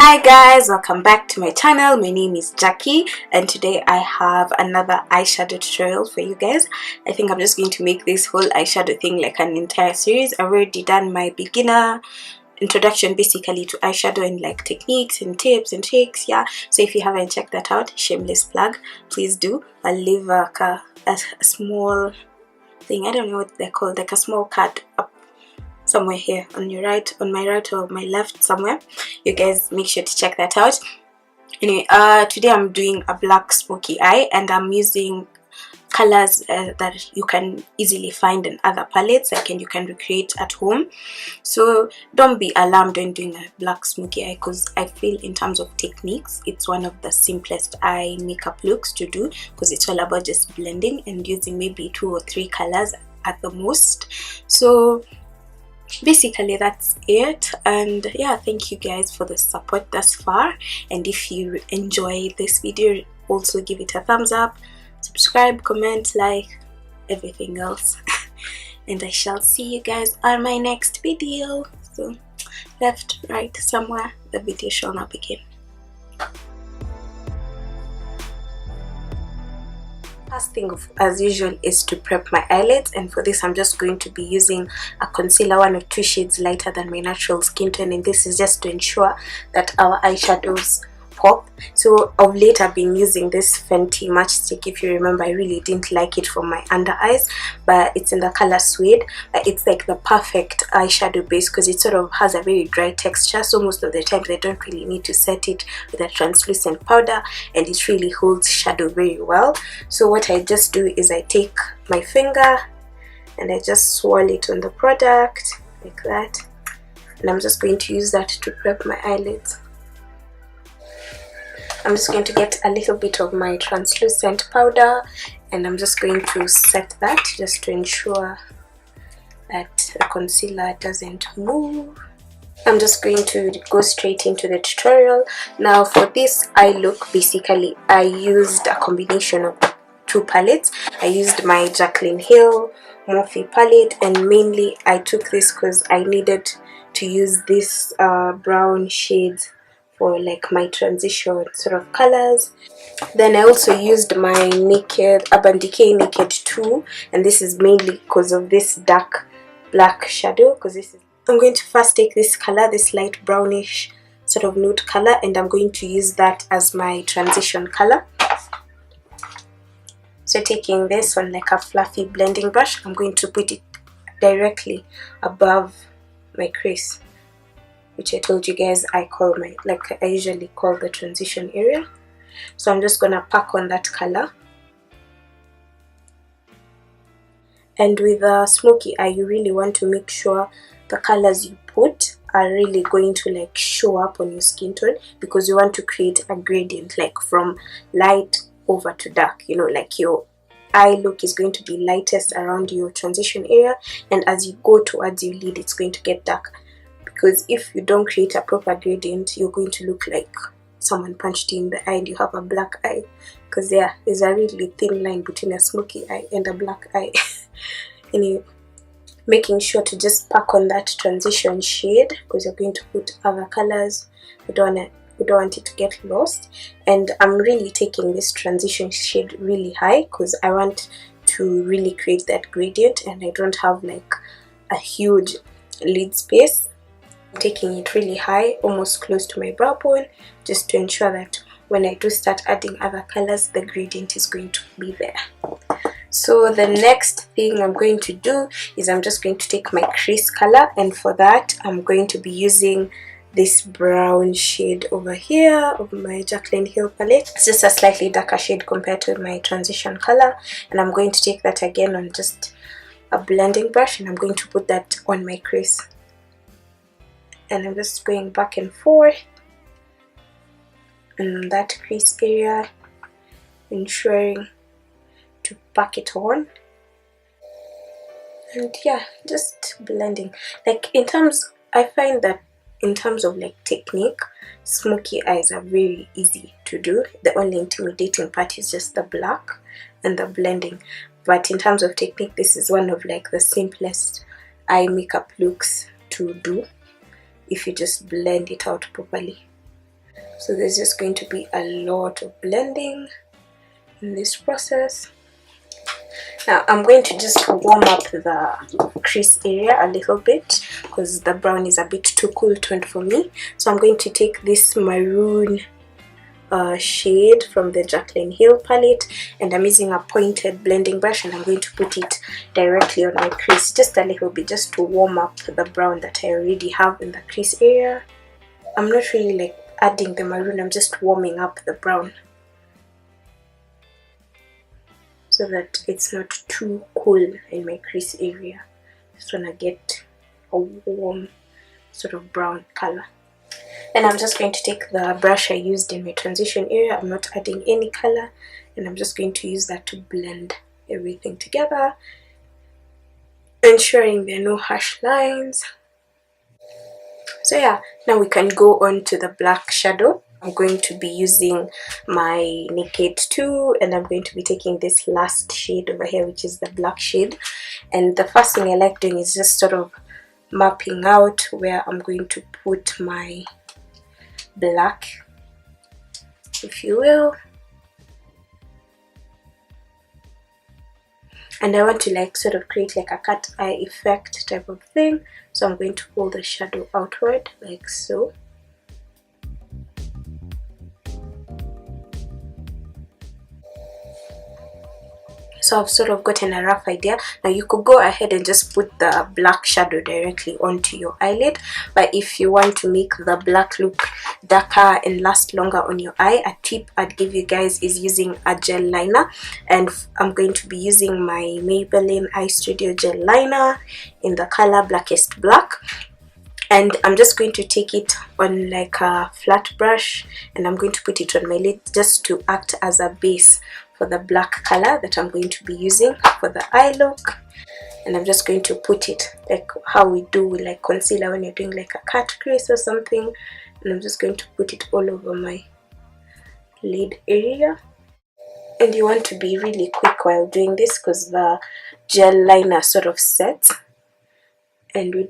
Hi guys, welcome back to my channel. My name is Jackie and today I have another eyeshadow tutorial for you guys. I think I'm just going to make this whole eyeshadow thing like an entire series. I've already done my beginner introduction basically to eyeshadow and like techniques and tips and tricks, yeah. So if you haven't checked that out, shameless plug, please do. I'll leave a small thing, I don't know what they're called, like a small card up somewhere here on your right, on my right or my left somewhere. You guys make sure to check that out. Anyway, today I'm doing a black smoky eye and I'm using colors that you can easily find in other palettes, like, and you can recreate at home. So don't be alarmed when doing a black smoky eye, because I feel in terms of techniques it's one of the simplest eye makeup looks to do, because it's all about just blending and using maybe 2 or 3 colors at the most. So basically that's it, and yeah, thank you guys for the support thus far, and if you enjoy this video, also give it a thumbs up, subscribe, comment, like, everything else. And I shall see you guys on my next video. So left, right, somewhere the video shall not begin. First thing as usual is to prep my eyelids, and for this I'm just going to be using a concealer 1 or 2 shades lighter than my natural skin tone, and this is just to ensure that our eyeshadows pop. So of late I've been using this Fenty matchstick. If you remember, I really didn't like it for my under eyes, but it's in the color Suede. It's like the perfect eyeshadow base because it sort of has a very dry texture, so most of the times I don't really need to set it with a translucent powder, and it really holds shadow very well. So what I just do is I take my finger and I just swirl it on the product like that, and I'm just going to use that to prep my eyelids. I'm just going to get a little bit of my translucent powder and I'm just going to set that just to ensure that the concealer doesn't move. I'm just going to go straight into the tutorial. Now for this eye look, basically I used a combination of 2 palettes. I used my Jaclyn Hill Morphe palette, and mainly I took this because I needed to use this brown shades for like my transition sort of colors. Then I also used my Decay Naked 2, and this is mainly because of this dark black shadow, because this is, I'm going to first take this color, this light brownish sort of nude color, and I'm going to use that as my transition color. So taking this on like a fluffy blending brush, I'm going to put it directly above my crease, which I told you guys I call my, like I usually call the transition area. So I'm just gonna pack on that color. And with a smoky eye, you really want to make sure the colors you put are really going to like show up on your skin tone, because you want to create a gradient, like from light over to dark, you know, like your eye look is going to be lightest around your transition area, and as you go towards your lid it's going to get dark. Because if you don't create a proper gradient, you're going to look like someone punched you in the eye and you have a black eye, because there's a really thin line between a smoky eye and a black eye. Anyway, making sure to just pack on that transition shade, because you're going to put other colors. We don't want it to get lost. And I'm really taking this transition shade really high because I want to really create that gradient, and I don't have like a huge lid space. Taking it really high, almost close to my brow bone, just to ensure that when I do start adding other colors, the gradient is going to be there. So the next thing I'm going to do is I'm just going to take my crease color, and for that I'm going to be using this brown shade over here of my Jaclyn Hill palette. It's just a slightly darker shade compared to my transition color, and I'm going to take that again on just a blending brush, and I'm going to put that on my crease. And I'm just going back and forth in that crease area, ensuring to pack it on. And yeah, just blending. Like I find that in terms of like technique, smoky eyes are very easy to do. The only intimidating part is just the black and the blending. But in terms of technique, this is one of like the simplest eye makeup looks to do, if you just blend it out properly. So there's just going to be a lot of blending in this process. Now I'm going to just warm up the crease area a little bit because the brown is a bit too cool toned for me. So I'm going to take this maroon shade from the Jaclyn Hill palette, and I'm using a pointed blending brush, and I'm going to put it directly on my crease, just a little bit, just to warm up the brown that I already have in the crease area. I'm not really like adding the maroon, I'm just warming up the brown so that it's not too cool in my crease area. Just wanna get a warm sort of brown color. And I'm just going to take the brush I used in my transition area. I'm not adding any color, and I'm just going to use that to blend everything together, ensuring there are no harsh lines. So yeah, now we can go on to the black shadow. I'm going to be using my Naked 2, and I'm going to be taking this last shade over here, which is the black shade. And the first thing I like doing is just sort of mapping out where I'm going to put my black, if you will. And I want to like sort of create like a cat eye effect type of thing, so I'm going to pull the shadow outward like so. So I've sort of gotten a rough idea. Now you could go ahead and just put the black shadow directly onto your eyelid, but if you want to make the black look darker and last longer on your eye, a tip I'd give you guys is using a gel liner. And I'm going to be using my Maybelline Eye Studio gel liner in the color Blackest Black. And I'm just going to take it on like a flat brush, and I'm going to put it on my lid just to act as a base for the black color that I'm going to be using for the eye look. And I'm just going to put it like how we do with like concealer when you're doing like a cut crease or something. And I'm just going to put it all over my lid area. And you want to be really quick while doing this because the gel liner sort of sets, and we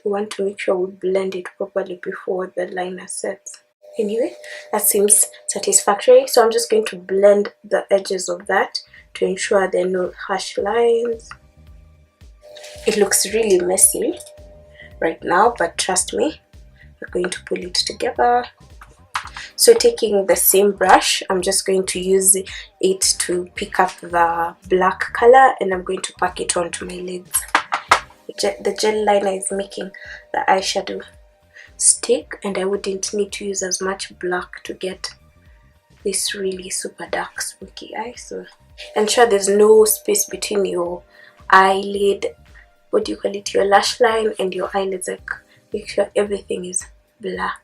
want to make sure we blend it properly before the liner sets. Anyway, that seems satisfactory, so I'm just going to blend the edges of that to ensure there are no harsh lines. It looks really messy right now, but trust me, we're going to pull it together. So taking the same brush, I'm just going to use it to pick up the black color, and I'm going to pack it onto my lids. The gel liner is making the eyeshadow stick, and I wouldn't need to use as much black to get this really super dark smoky eye. So ensure there's no space between your eyelid, what do you call it, your lash line and your eyelids. Like make sure everything is black.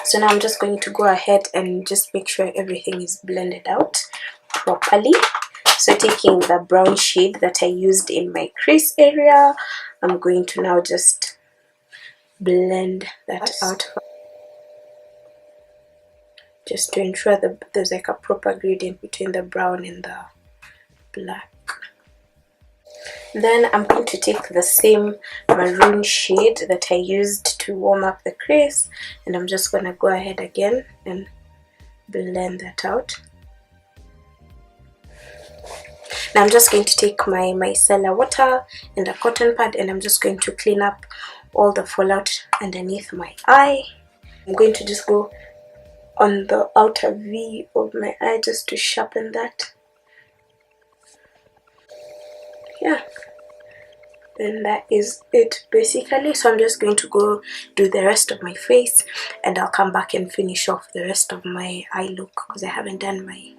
So now I'm just going to go ahead and just make sure everything is blended out properly. So taking the brown shade that I used in my crease area, I'm going to now just blend that out just to ensure that there's like a proper gradient between the brown and the black. Then I'm going to take the same maroon shade that I used to warm up the crease, and I'm just going to go ahead again and blend that out. Now I'm just going to take my micellar water and a cotton pad, and I'm just going to clean up all the fallout underneath my eye. I'm going to just go on the outer V of my eye just to sharpen that. Yeah, and that is it basically. So I'm just going to go do the rest of my face, and I'll come back and finish off the rest of my eye look because I haven't done my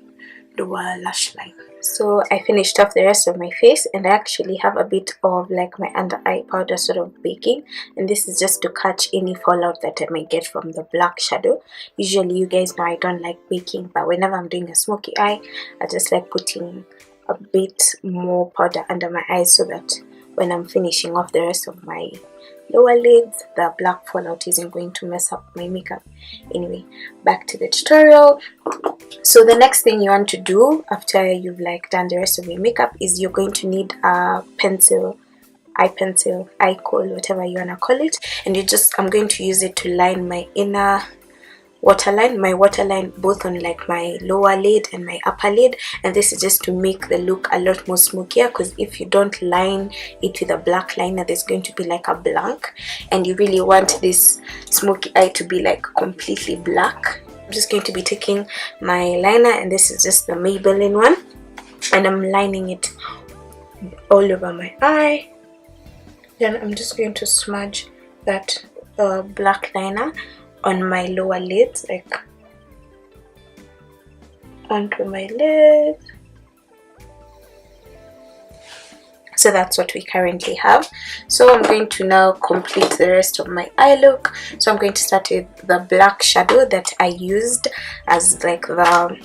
lower lash line. So I finished off the rest of my face, and I actually have a bit of like my under eye powder sort of baking, and this is just to catch any fallout that I may get from the black shadow. Usually you guys know I don't like baking, but whenever I'm doing a smoky eye, I just like putting a bit more powder under my eyes so that when I'm finishing off the rest of my lower lids, the black fallout isn't going to mess up my makeup. Anyway, back to the tutorial. So the next thing you want to do after you've like done the rest of your makeup is you're going to need a pencil, eye kohl, whatever you wanna call it, and I'm going to use it to line my inner waterline, my waterline both on like my lower lid and my upper lid, and this is just to make the look a lot more smokier, because if you don't line it with a black liner, there's going to be like a blank, and you really want this smoky eye to be like completely black. I'm just going to be taking my liner, and this is just the Maybelline one, and I'm lining it all over my eye. Then I'm just going to smudge that black liner on my lower lid, like onto my lid. So that's what we currently have. So I'm going to now complete the rest of my eye look. So I'm going to start with the black shadow that I used as like the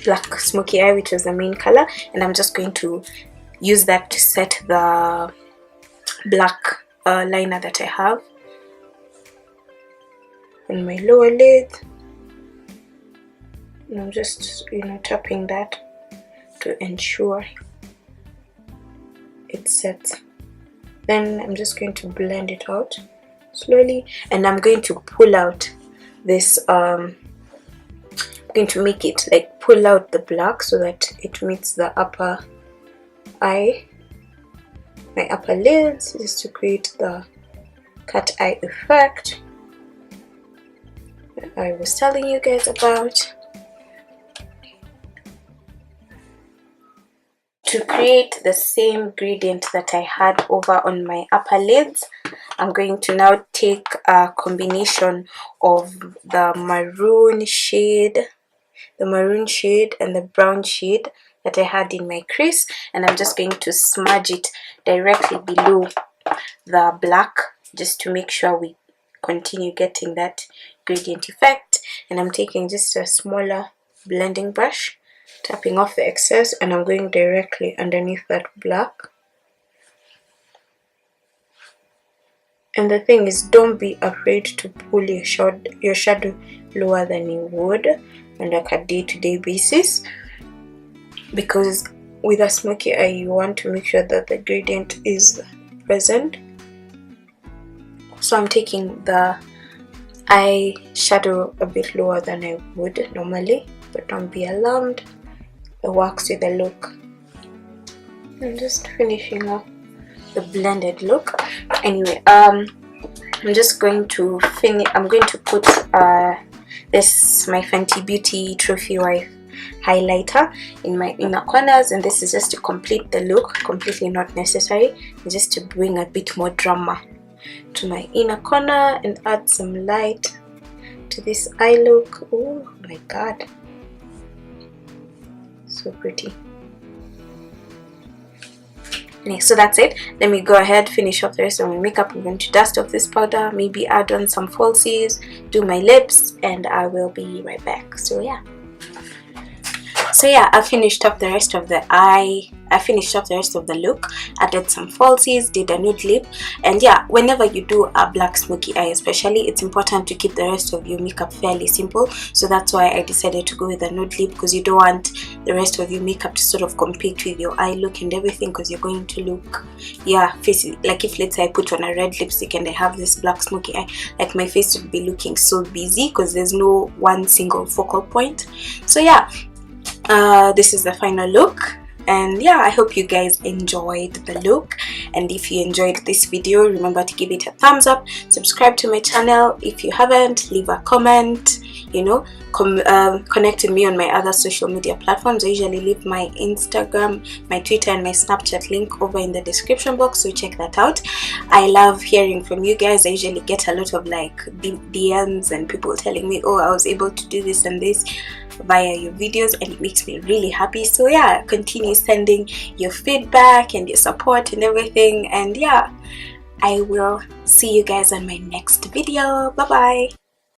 black smoky eye, which was the main color, and I'm just going to use that to set the black liner that I have on my lower lid. And I'm just, you know, tapping that to ensure it sets. Then I'm just going to blend it out slowly, and I'm going to pull out this I'm going to make it like pull out the black so that it meets the upper eye, my upper lids, just to create the cat eye effect that I was telling you guys about. To create the same gradient that I had over on my upper lids, I'm going to now take a combination of the maroon shade and the brown shade that I had in my crease, and I'm just going to smudge it directly below the black, just to make sure we continue getting that gradient effect. And I'm taking just a smaller blending brush, tapping off the excess, and I'm going directly underneath that black. And the thing is, don't be afraid to pull your shadow lower than you would on like a day-to-day basis, because with a smoky eye you want to make sure that the gradient is present. So I'm taking the eye shadow a bit lower than I would normally, but don't be alarmed, it works with the look. I'm just finishing up the blended look. Anyway, I'm just going to put this my Fenty Beauty Trophy Wife highlighter in my inner corners, and this is just to complete the look, completely not necessary, just to bring a bit more drama to my inner corner and add some light to this eye look. Oh my god, so pretty. So that's it. Let me go ahead, finish off the rest of my makeup. I'm going to dust off this powder, maybe add on some falsies, do my lips, and I will be right back. So yeah, I finished up the rest of the eye. I finished up the rest of the look, added some falsies, did a nude lip, and yeah, whenever you do a black smoky eye especially, it's important to keep the rest of your makeup fairly simple. So that's why I decided to go with a nude lip, because you don't want the rest of your makeup to sort of compete with your eye look and everything, because you're going to look, yeah, face it. Like if let's say I put on a red lipstick and I have this black smoky eye, like my face would be looking so busy because there's no one single focal point. So yeah, this is the final look. And yeah, I hope you guys enjoyed the look, and if you enjoyed this video, remember to give it a thumbs up, subscribe to my channel if you haven't, leave a comment, you know, connect with me on my other social media platforms. I usually leave my Instagram, my Twitter, and my Snapchat link over in the description box, so check that out. I love hearing from you guys. I usually get a lot of like DMs and people telling me, oh, I was able to do this and this via your videos, and it makes me really happy. So yeah, continue sending your feedback and your support and everything, and yeah, I will see you guys on my next video. Bye bye.